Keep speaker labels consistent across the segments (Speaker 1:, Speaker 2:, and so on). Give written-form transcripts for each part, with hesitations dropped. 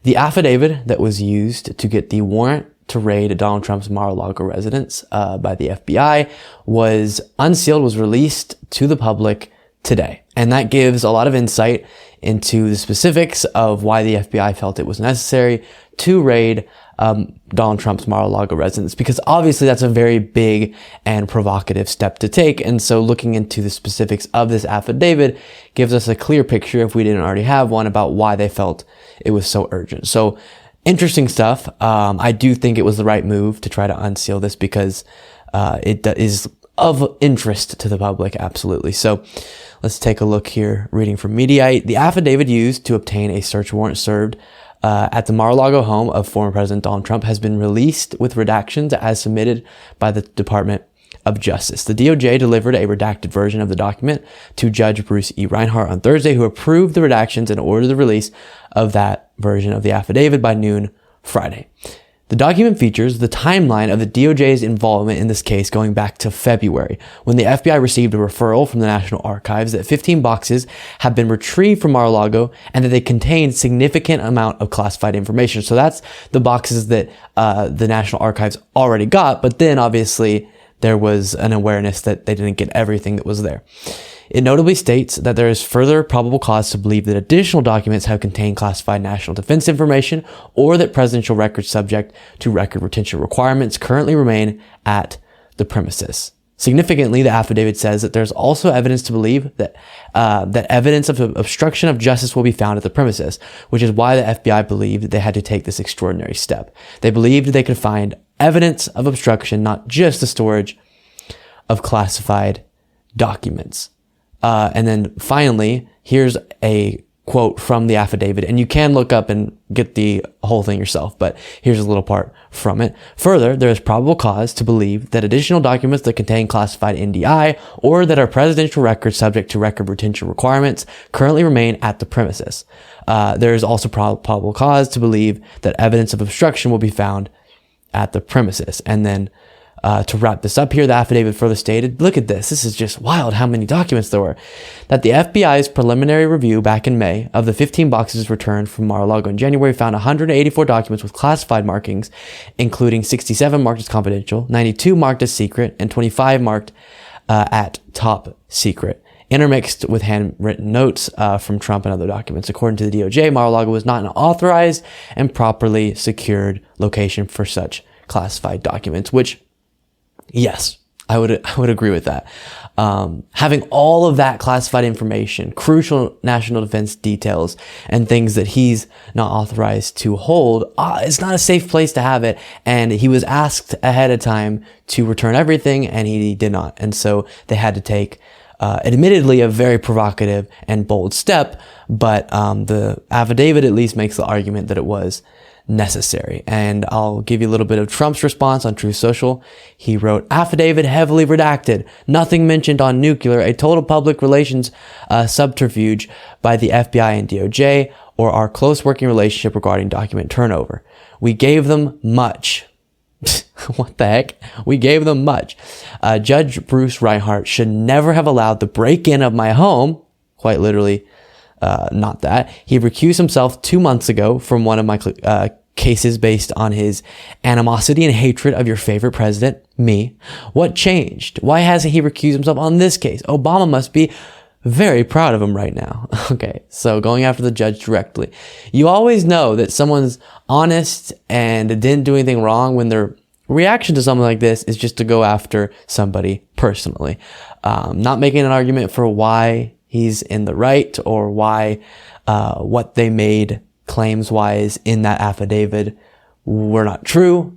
Speaker 1: The affidavit that was used to get the warrant to raid Donald Trump's Mar-A-Lago residence by the FBI was unsealed, was released to the public today. And that gives a lot of insight into the specifics of why the FBI felt it was necessary to raid Donald Trump's Mar-a-Lago residence, because obviously that's a very big and provocative step to take. And so looking into the specifics of this affidavit gives us a clear picture, if we didn't already have one, about why they felt it was so urgent. So interesting stuff. I do think it was the right move to try to unseal this because it is of interest to the public, absolutely. So let's take a look here, reading from Mediaite. The affidavit used to obtain a search warrant served at the Mar-a-Lago home of former President Donald Trump has been released with redactions as submitted by the Department of Justice. The DOJ delivered a redacted version of the document to Judge Bruce E. Reinhart on Thursday, who approved the redactions and ordered the release of that version of the affidavit by noon Friday. The document features the timeline of the DOJ's involvement in this case going back to February, when the FBI received a referral from the National Archives that 15 boxes had been retrieved from Mar-a-Lago and that they contained significant amount of classified information. So that's the boxes that the National Archives already got, but then obviously there was an awareness that they didn't get everything that was there. It notably states that there is further probable cause to believe that additional documents have contained classified national defense information or that presidential records subject to record retention requirements currently remain at the premises. Significantly, the affidavit says that there's also evidence to believe that that evidence of obstruction of justice will be found at the premises, which is why the FBI believed that they had to take this extraordinary step. They believed they could find evidence of obstruction, not just the storage of classified documents. And then finally, here's a quote from the affidavit, and you can look up and get the whole thing yourself, but here's a little part from it. Further, there is probable cause to believe that additional documents that contain classified NDI or that are presidential records subject to record retention requirements currently remain at the premises. There is also probable cause to believe that evidence of obstruction will be found at the premises. And then to wrap this up here, the affidavit further stated, look at this. This is just wild how many documents there were. That the FBI's preliminary review back in May of the 15 boxes returned from Mar-a-Lago in January found 184 documents with classified markings, including 67 marked as confidential, 92 marked as secret, and 25 marked at top secret, intermixed with handwritten notes from Trump and other documents. According to the DOJ, Mar-a-Lago was not an authorized and properly secured location for such classified documents, which, yes, I would agree with that. Having all of that classified information, crucial national defense details, and things that he's not authorized to hold, it's not a safe place to have it. And he was asked ahead of time to return everything, and he did not. And so they had to take, admittedly, a very provocative and bold step, but the affidavit at least makes the argument that it was necessary. And I'll give you a little bit of Trump's response on Truth Social. He wrote, affidavit heavily redacted, nothing mentioned on nuclear, a total public relations subterfuge by the FBI and DOJ, or our close working relationship regarding document turnover. We gave them much. What the heck? We gave them much. Judge Bruce Reinhart should never have allowed the break-in of my home, quite literally, not that. He recused himself 2 months ago from one of my cases based on his animosity and hatred of your favorite president, me. What changed? Why hasn't he recused himself on this case? Obama must be very proud of him right now. Okay, so going after the judge directly. You always know that someone's honest and didn't do anything wrong when their reaction to something like this is just to go after somebody personally. Not making an argument for why he's in the right or why what they made claims wise in that affidavit were not true.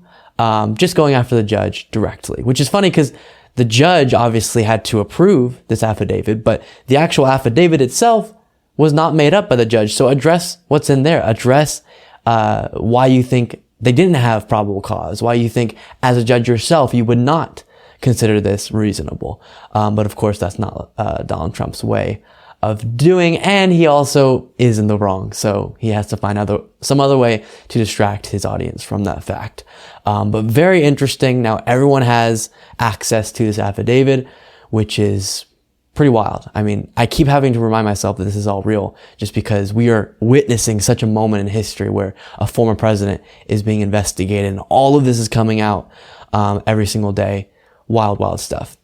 Speaker 1: Just going after the judge directly, which is funny because the judge obviously had to approve this affidavit, but the actual affidavit itself was not made up by the judge. So address what's in there. Address why you think they didn't have probable cause, why you think as a judge yourself you would not consider this reasonable. But of course, that's not Donald Trump's way of doing, and he also is in the wrong. So he has to find some other way to distract his audience from that fact. But very interesting. Now everyone has access to this affidavit, which is pretty wild. I mean, I keep having to remind myself that this is all real just because we are witnessing such a moment in history where a former president is being investigated and all of this is coming out every single day. Wild, wild stuff.